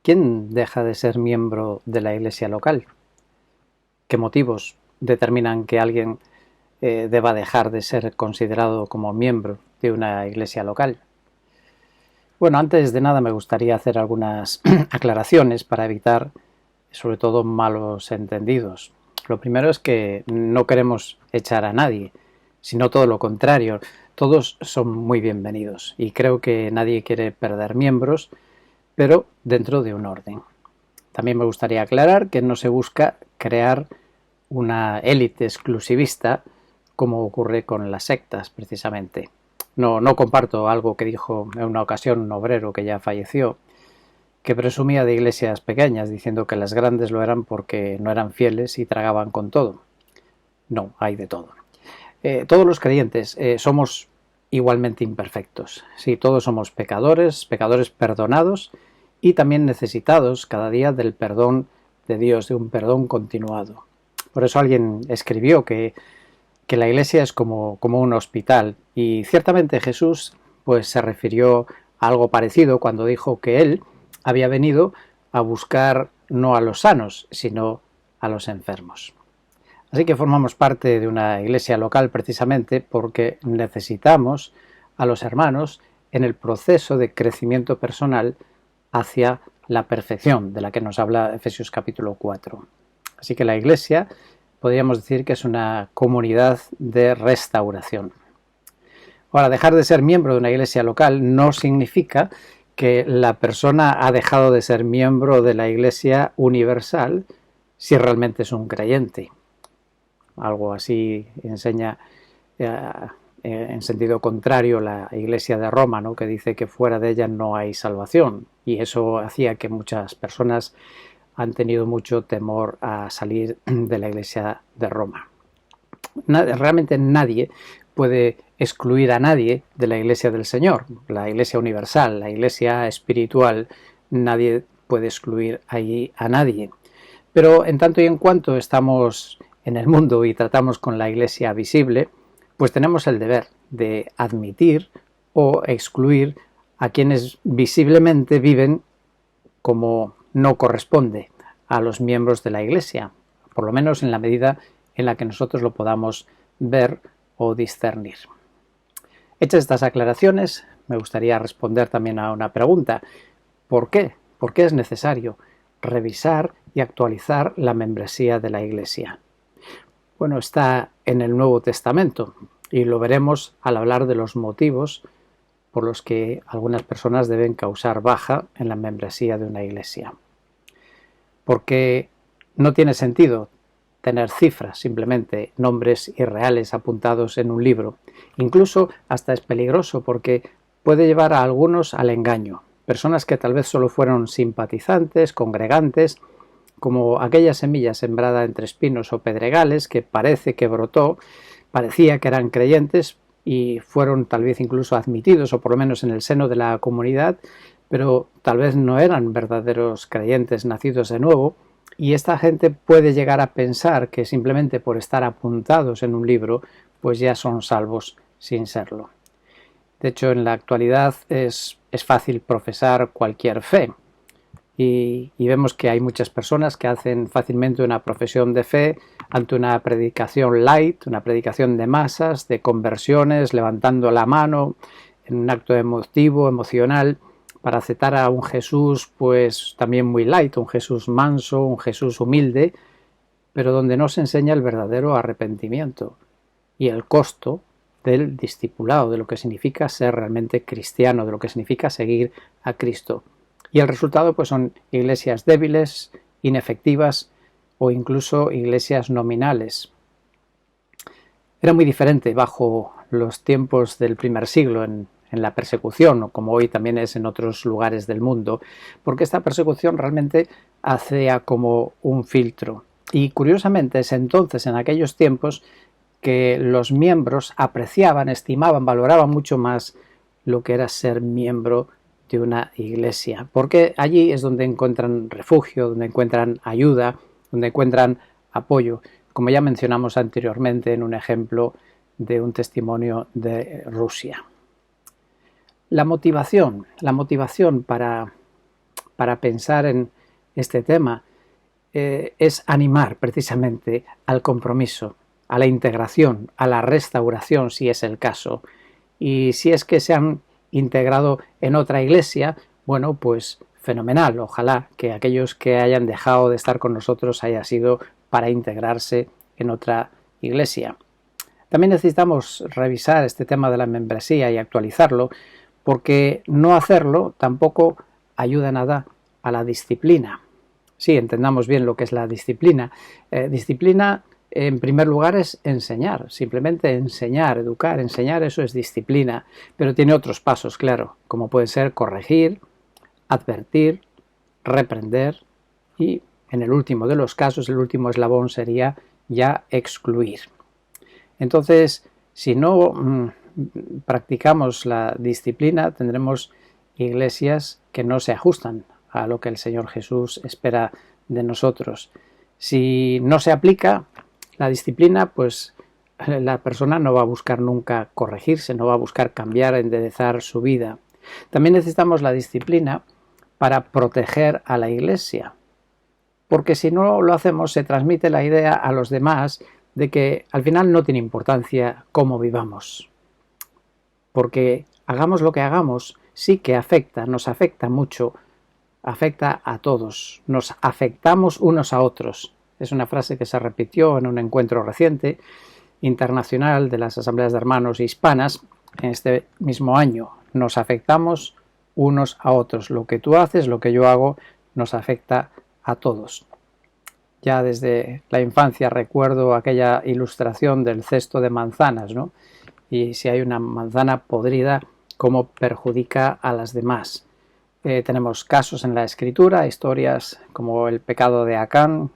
¿Quién deja de ser miembro de la iglesia local? ¿Qué motivos determinan que alguien deba dejar de ser considerado como miembro de una iglesia local? Bueno, antes de nada me gustaría hacer algunas aclaraciones para evitar, sobre todo, malos entendidos. Lo primero es que no queremos echar a nadie, sino todo lo contrario. Todos son muy bienvenidos y creo que nadie quiere perder miembros, pero dentro de un orden. También me gustaría aclarar que no se busca crear una élite exclusivista como ocurre con las sectas, precisamente. No comparto algo que dijo en una ocasión un obrero que ya falleció, que presumía de iglesias pequeñas, diciendo que las grandes lo eran porque no eran fieles y tragaban con todo. No, hay de todo. Todos los creyentes somos igualmente imperfectos. Sí, todos somos pecadores, pecadores perdonados y también necesitados cada día del perdón de Dios, de un perdón continuado. Por eso alguien escribió que la iglesia es como un hospital, y ciertamente Jesús pues se refirió a algo parecido cuando dijo que él había venido a buscar no a los sanos, sino a los enfermos. Así que formamos parte de una iglesia local precisamente porque necesitamos a los hermanos en el proceso de crecimiento personal hacia la perfección de la que nos habla Efesios capítulo 4. Así que la iglesia podríamos decir que es una comunidad de restauración. Ahora, dejar de ser miembro de una iglesia local no significa que la persona ha dejado de ser miembro de la iglesia universal si realmente es un creyente. Algo así enseña en sentido contrario la Iglesia de Roma, ¿no?, que dice que fuera de ella no hay salvación, y eso hacía que muchas personas han tenido mucho temor a salir de la Iglesia de Roma. Realmente nadie puede excluir a nadie de la Iglesia del Señor, la Iglesia universal, la Iglesia espiritual. Nadie puede excluir allí a nadie. Pero en tanto y en cuanto estamos en el mundo y tratamos con la Iglesia visible, pues tenemos el deber de admitir o excluir a quienes visiblemente viven como no corresponde a los miembros de la Iglesia, por lo menos en la medida en la que nosotros lo podamos ver o discernir. Hechas estas aclaraciones, me gustaría responder también a una pregunta. ¿Por qué? ¿Por qué es necesario revisar y actualizar la membresía de la Iglesia? Bueno, está en el Nuevo Testamento y lo veremos al hablar de los motivos por los que algunas personas deben causar baja en la membresía de una iglesia. Porque no tiene sentido tener cifras, simplemente nombres irreales apuntados en un libro. Incluso hasta es peligroso porque puede llevar a algunos al engaño. Personas que tal vez solo fueron simpatizantes, congregantes, como aquella semilla sembrada entre espinos o pedregales que parece que brotó, parecía que eran creyentes y fueron tal vez incluso admitidos, o por lo menos en el seno de la comunidad, pero tal vez no eran verdaderos creyentes nacidos de nuevo, y esta gente puede llegar a pensar que simplemente por estar apuntados en un libro, pues ya son salvos sin serlo. De hecho, en la actualidad es fácil profesar cualquier fe, y vemos que hay muchas personas que hacen fácilmente una profesión de fe ante una predicación light, una predicación de masas, de conversiones, levantando la mano en un acto emotivo, emocional, para aceptar a un Jesús pues también muy light, un Jesús manso, un Jesús humilde, pero donde no se enseña el verdadero arrepentimiento y el costo del discipulado, de lo que significa ser realmente cristiano, de lo que significa seguir a Cristo. Y el resultado pues son iglesias débiles, inefectivas o incluso iglesias nominales. Era muy diferente bajo los tiempos del primer siglo en la persecución, como hoy también es en otros lugares del mundo, porque esta persecución realmente hacía como un filtro. Y curiosamente es entonces, en aquellos tiempos, que los miembros apreciaban, estimaban, valoraban mucho más lo que era ser miembro de una iglesia, porque allí es donde encuentran refugio, donde encuentran ayuda, donde encuentran apoyo, como ya mencionamos anteriormente en un ejemplo de un testimonio de Rusia. La motivación para para pensar en este tema es animar precisamente al compromiso, a la integración, a la restauración, si es el caso. Y si es que se han integrado en otra iglesia, bueno, pues fenomenal. Ojalá que aquellos que hayan dejado de estar con nosotros haya sido para integrarse en otra iglesia. También necesitamos revisar este tema de la membresía y actualizarlo, porque no hacerlo tampoco ayuda nada a la disciplina. Sí, entendamos bien lo que es la disciplina. Disciplina, en primer lugar, es enseñar, simplemente enseñar, educar, enseñar, eso es disciplina, pero tiene otros pasos, claro, como puede ser corregir, advertir, reprender y, en el último de los casos, el último eslabón sería ya excluir. Entonces, si no practicamos la disciplina, tendremos iglesias que no se ajustan a lo que el Señor Jesús espera de nosotros. Si no se aplica la disciplina, pues la persona no va a buscar nunca corregirse, no va a buscar cambiar, enderezar su vida. También necesitamos la disciplina para proteger a la iglesia, porque si no lo hacemos se transmite la idea a los demás de que al final no tiene importancia cómo vivamos, porque hagamos lo que hagamos, sí que afecta, nos afecta mucho, afecta a todos, nos afectamos unos a otros. Es una frase que se repitió en un encuentro reciente internacional de las asambleas de hermanos hispanas en este mismo año. Nos afectamos unos a otros. Lo que tú haces, lo que yo hago, nos afecta a todos. Ya desde la infancia recuerdo aquella ilustración del cesto de manzanas, ¿no? Y si hay una manzana podrida, cómo perjudica a las demás. Tenemos casos en la Escritura, historias como el pecado de Acán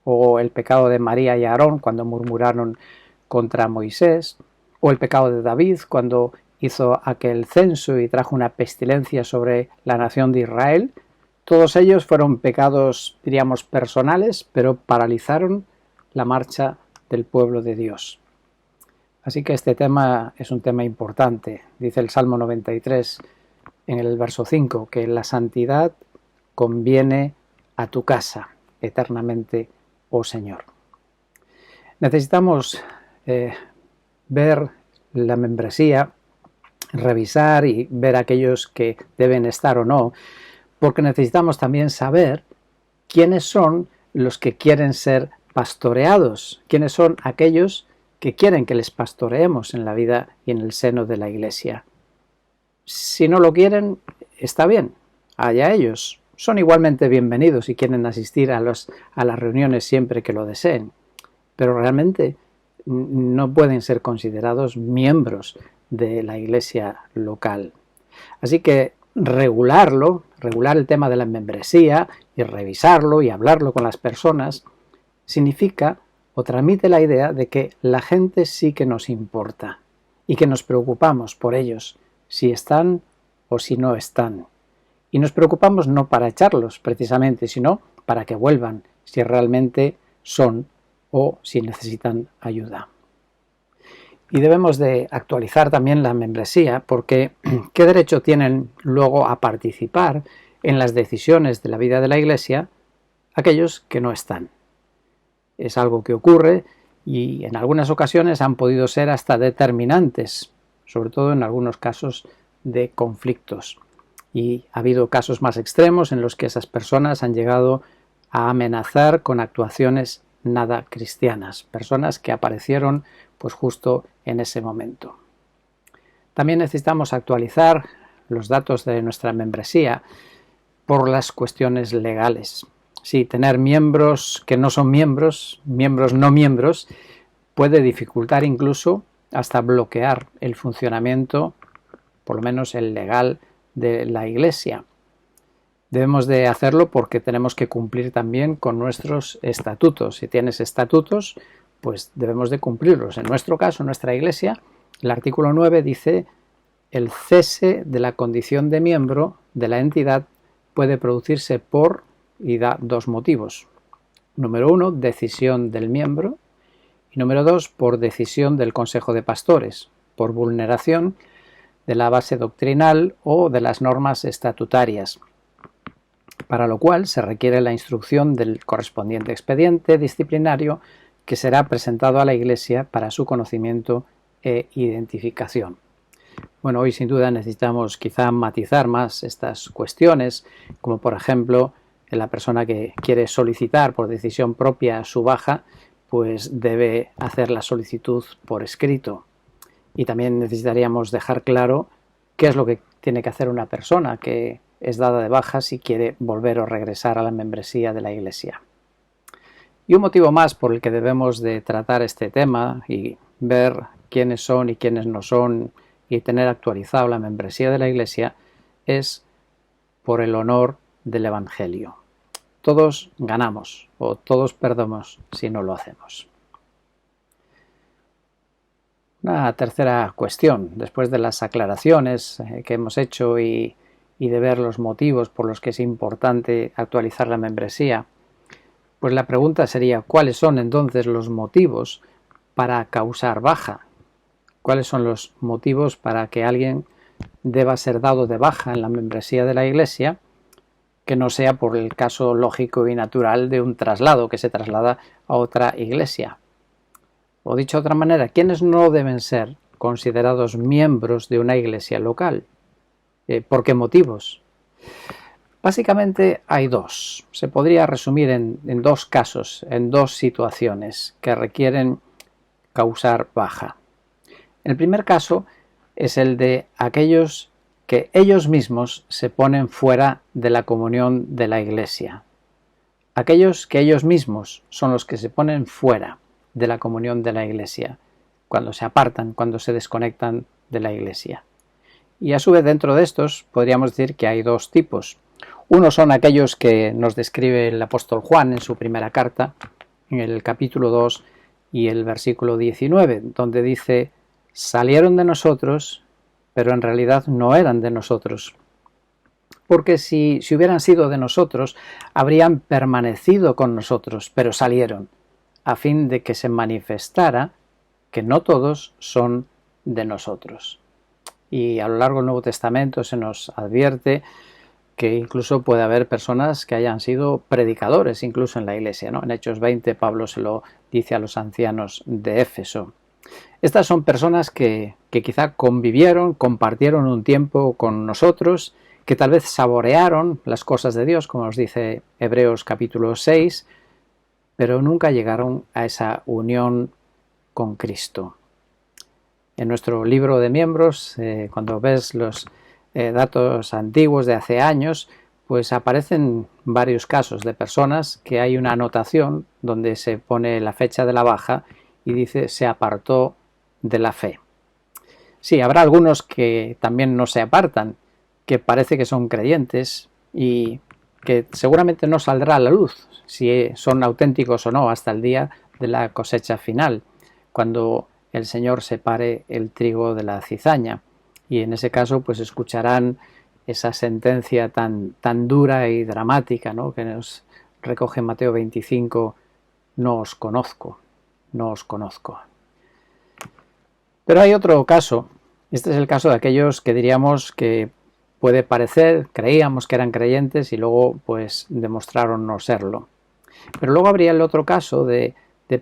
o el pecado de María y Aarón cuando murmuraron contra Moisés, o el pecado de David cuando hizo aquel censo y trajo una pestilencia sobre la nación de Israel. Todos ellos fueron pecados, diríamos, personales, pero paralizaron la marcha del pueblo de Dios. Así que este tema es un tema importante. Dice el Salmo 93 en el verso 5, que la santidad conviene a tu casa eternamente, oh Señor. Necesitamos ver la membresía, revisar y ver aquellos que deben estar o no, porque necesitamos también saber quiénes son los que quieren ser pastoreados, quiénes son aquellos que quieren que les pastoreemos en la vida y en el seno de la iglesia. Si no lo quieren, está bien, allá ellos. Son igualmente bienvenidos y quieren asistir a las reuniones siempre que lo deseen, pero realmente no pueden ser considerados miembros de la iglesia local. Así que regular el tema de la membresía y revisarlo y hablarlo con las personas, significa o transmite la idea de que la gente sí que nos importa y que nos preocupamos por ellos, si están o si no están. Y nos preocupamos no para echarlos precisamente, sino para que vuelvan, si realmente son o si necesitan ayuda. Y debemos de actualizar también la membresía, porque ¿qué derecho tienen luego a participar en las decisiones de la vida de la Iglesia aquellos que no están? Es algo que ocurre y en algunas ocasiones han podido ser hasta determinantes, sobre todo en algunos casos de conflictos. Y ha habido casos más extremos en los que esas personas han llegado a amenazar con actuaciones nada cristianas, personas que aparecieron pues justo en ese momento. También necesitamos actualizar los datos de nuestra membresía por las cuestiones legales. Sí, tener miembros que no son miembros no miembros, puede dificultar incluso hasta bloquear el funcionamiento, por lo menos el legal, de la Iglesia. Debemos de hacerlo porque tenemos que cumplir también con nuestros estatutos. Si tienes estatutos, pues debemos de cumplirlos. En nuestro caso, en nuestra Iglesia, el artículo 9 dice: el cese de la condición de miembro de la entidad puede producirse por, y da dos motivos. Número 1, decisión del miembro, y número 2, por decisión del Consejo de Pastores, por vulneración de la base doctrinal o de las normas estatutarias. para lo cual se requiere la instrucción del correspondiente expediente disciplinario que será presentado a la Iglesia para su conocimiento e identificación. Bueno, hoy sin duda necesitamos quizá matizar más estas cuestiones, como por ejemplo la persona que quiere solicitar por decisión propia su baja, pues debe hacer la solicitud por escrito. Y también necesitaríamos dejar claro qué es lo que tiene que hacer una persona que es dada de baja si quiere volver o regresar a la membresía de la Iglesia. Y un motivo más por el que debemos de tratar este tema y ver quiénes son y quiénes no son y tener actualizado la membresía de la Iglesia es por el honor del Evangelio. Todos ganamos o todos perdemos si no lo hacemos. Una tercera cuestión, después de las aclaraciones que hemos hecho y de ver los motivos por los que es importante actualizar la membresía, pues la pregunta sería, ¿cuáles son entonces los motivos para causar baja? ¿Cuáles son los motivos para que alguien deba ser dado de baja en la membresía de la Iglesia, que no sea por el caso lógico y natural de un traslado, que se traslada a otra iglesia? O dicho de otra manera, ¿quiénes no deben ser considerados miembros de una iglesia local? ¿Por qué motivos? Básicamente hay dos. Se podría resumir en dos casos, en dos situaciones que requieren causar baja. El primer caso es el de aquellos que ellos mismos se ponen fuera de la comunión de la Iglesia. Aquellos que ellos mismos son los que se ponen fuera de la comunión de la Iglesia, cuando se apartan, cuando se desconectan de la Iglesia. Y a su vez dentro de estos podríamos decir que hay dos tipos. Uno son aquellos que nos describe el apóstol Juan en su primera carta, en el capítulo 2 y el versículo 19, donde dice: salieron de nosotros, pero en realidad no eran de nosotros. Porque si hubieran sido de nosotros, habrían permanecido con nosotros, pero salieron, a fin de que se manifestara que no todos son de nosotros. Y a lo largo del Nuevo Testamento se nos advierte que incluso puede haber personas que hayan sido predicadores, incluso en la Iglesia, ¿no? En Hechos 20 Pablo se lo dice a los ancianos de Éfeso. Estas son personas que quizá convivieron, compartieron un tiempo con nosotros, que tal vez saborearon las cosas de Dios, como nos dice Hebreos capítulo 6, pero nunca llegaron a esa unión con Cristo. En nuestro libro de miembros, cuando ves los datos antiguos de hace años, pues aparecen varios casos de personas que hay una anotación donde se pone la fecha de la baja y dice se apartó de la fe. Sí, habrá algunos que también no se apartan, que parece que son creyentes y que seguramente no saldrá a la luz si son auténticos o no hasta el día de la cosecha final, cuando el Señor separe el trigo de la cizaña. Y en ese caso pues escucharán esa sentencia tan dura y dramática, ¿no?, que nos recoge Mateo 25, no os conozco, no os conozco. Pero hay otro caso, este es el caso de aquellos que diríamos que puede parecer, creíamos que eran creyentes y luego pues demostraron no serlo. Pero luego habría el otro caso de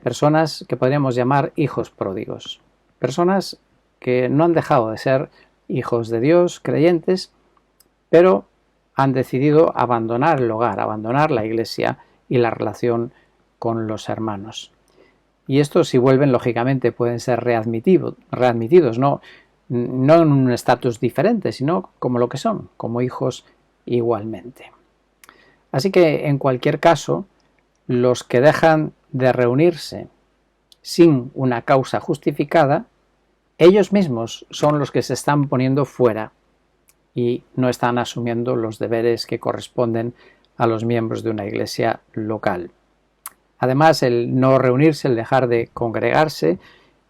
personas que podríamos llamar hijos pródigos, personas que no han dejado de ser hijos de Dios, creyentes, pero han decidido abandonar el hogar, abandonar la iglesia y la relación con los hermanos. Y estos, si vuelven, lógicamente pueden ser readmitidos, no en un estatus diferente, sino como lo que son, como hijos igualmente. Así que, en cualquier caso, los que dejan de reunirse sin una causa justificada, ellos mismos son los que se están poniendo fuera y no están asumiendo los deberes que corresponden a los miembros de una iglesia local. Además, el no reunirse, el dejar de congregarse,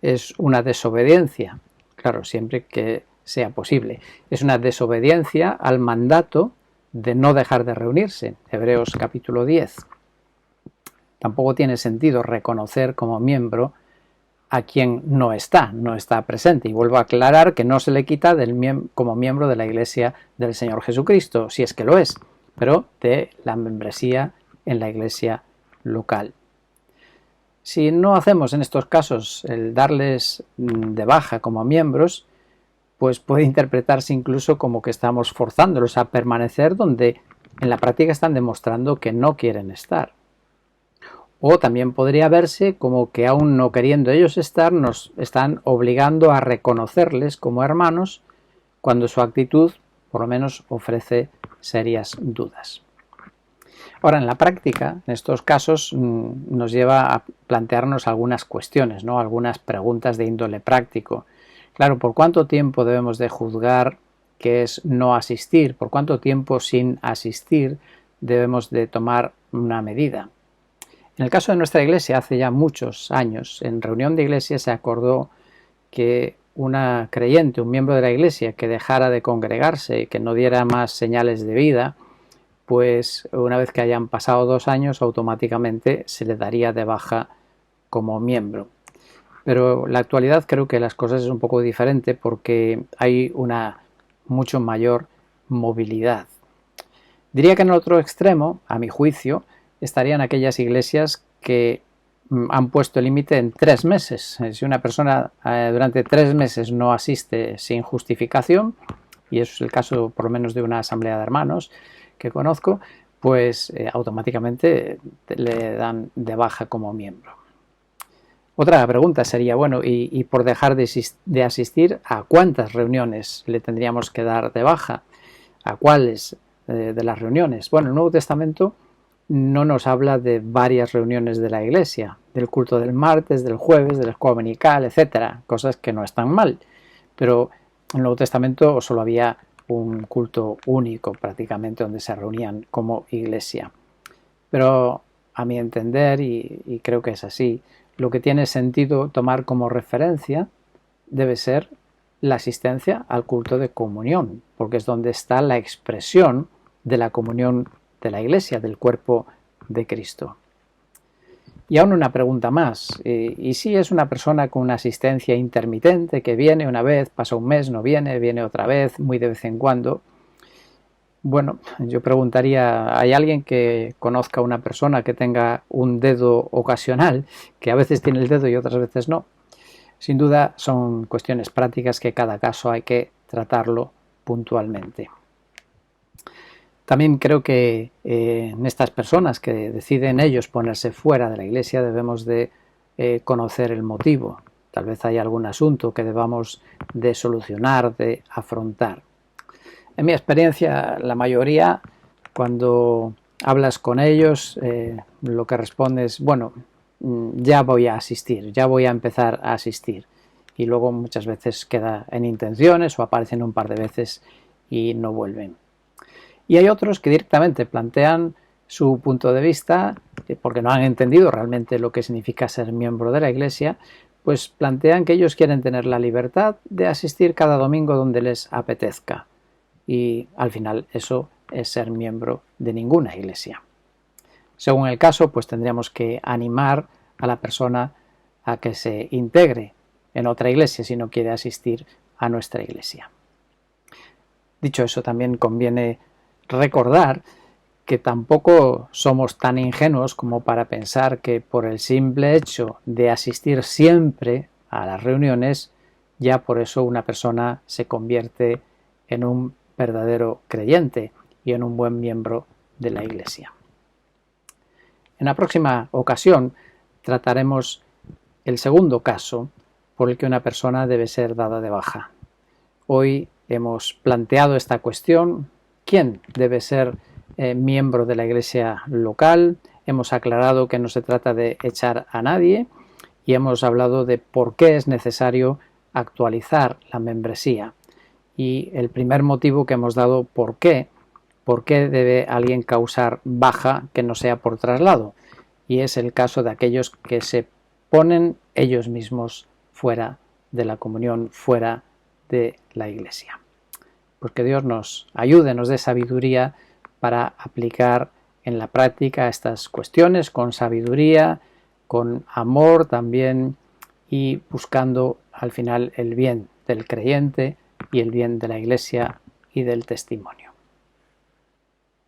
es una desobediencia, claro, siempre que sea posible. Es una desobediencia al mandato de no dejar de reunirse, Hebreos capítulo 10. Tampoco tiene sentido reconocer como miembro a quien no está presente. Y vuelvo a aclarar que no se le quita como miembro de la Iglesia del Señor Jesucristo, si es que lo es, pero de la membresía en la iglesia local. Si no hacemos en estos casos el darles de baja como miembros, pues puede interpretarse incluso como que estamos forzándolos a permanecer donde en la práctica están demostrando que no quieren estar. O también podría verse como que aún no queriendo ellos estar, nos están obligando a reconocerles como hermanos cuando su actitud por lo menos ofrece serias dudas. Ahora, en la práctica, en estos casos, nos lleva a plantearnos algunas cuestiones, ¿no? Algunas preguntas de índole práctico. Claro, ¿por cuánto tiempo debemos de juzgar qué es no asistir? ¿Por cuánto tiempo sin asistir debemos de tomar una medida? En el caso de nuestra iglesia, hace ya muchos años, en reunión de iglesia se acordó que una creyente, un miembro de la iglesia, que dejara de congregarse y que no diera más señales de vida, pues una vez que hayan pasado 2 años, automáticamente se le daría de baja como miembro. Pero en la actualidad creo que las cosas es un poco diferente porque hay una mucho mayor movilidad. Diría que en el otro extremo, a mi juicio, estarían aquellas iglesias que han puesto el límite en 3 meses. Si una persona durante 3 meses no asiste sin justificación, y eso es el caso por lo menos de una asamblea de hermanos que conozco, pues automáticamente le dan de baja como miembro. Otra pregunta sería, bueno, y por dejar de asistir, ¿a cuántas reuniones le tendríamos que dar de baja? ¿A cuáles de las reuniones? Bueno, el Nuevo Testamento no nos habla de varias reuniones de la iglesia, del culto del martes, del jueves, del escuela dominical, etcétera, cosas que no están mal, pero en el Nuevo Testamento solo había un culto único prácticamente donde se reunían como iglesia. Pero a mi entender, y creo que es así, lo que tiene sentido tomar como referencia debe ser la asistencia al culto de comunión, porque es donde está la expresión de la comunión de la iglesia, del cuerpo de Cristo. Y aún una pregunta más, ¿y si es una persona con una asistencia intermitente que viene una vez, pasa un mes, no viene, viene otra vez, muy de vez en cuando? Bueno, yo preguntaría, ¿hay alguien que conozca a una persona que tenga un dedo ocasional, que a veces tiene el dedo y otras veces no? Sin duda son cuestiones prácticas que cada caso hay que tratarlo puntualmente. También creo que en estas personas que deciden ellos ponerse fuera de la iglesia debemos de conocer el motivo. Tal vez hay algún asunto que debamos de solucionar, de afrontar. En mi experiencia, la mayoría, cuando hablas con ellos, lo que responde es, bueno, ya voy a asistir, ya voy a empezar a asistir. Y luego muchas veces queda en intenciones o aparecen un par de veces y no vuelven. Y hay otros que directamente plantean su punto de vista, porque no han entendido realmente lo que significa ser miembro de la iglesia, pues plantean que ellos quieren tener la libertad de asistir cada domingo donde les apetezca. Y al final eso es ser miembro de ninguna iglesia. Según el caso, pues tendríamos que animar a la persona a que se integre en otra iglesia si no quiere asistir a nuestra iglesia. Dicho eso, también conviene recordar que tampoco somos tan ingenuos como para pensar que por el simple hecho de asistir siempre a las reuniones, ya por eso una persona se convierte en un verdadero creyente y en un buen miembro de la iglesia. En la próxima ocasión trataremos el segundo caso por el que una persona debe ser dada de baja. Hoy hemos planteado esta cuestión: ¿quién debe ser miembro de la iglesia local? Hemos aclarado que no se trata de echar a nadie y hemos hablado de por qué es necesario actualizar la membresía. Y el primer motivo que hemos dado, ¿por qué debe alguien causar baja que no sea por traslado? Y es el caso de aquellos que se ponen ellos mismos fuera de la comunión, fuera de la iglesia. Pues que Dios nos ayude, nos dé sabiduría para aplicar en la práctica estas cuestiones con sabiduría, con amor también, y buscando al final el bien del creyente y el bien de la iglesia y del testimonio.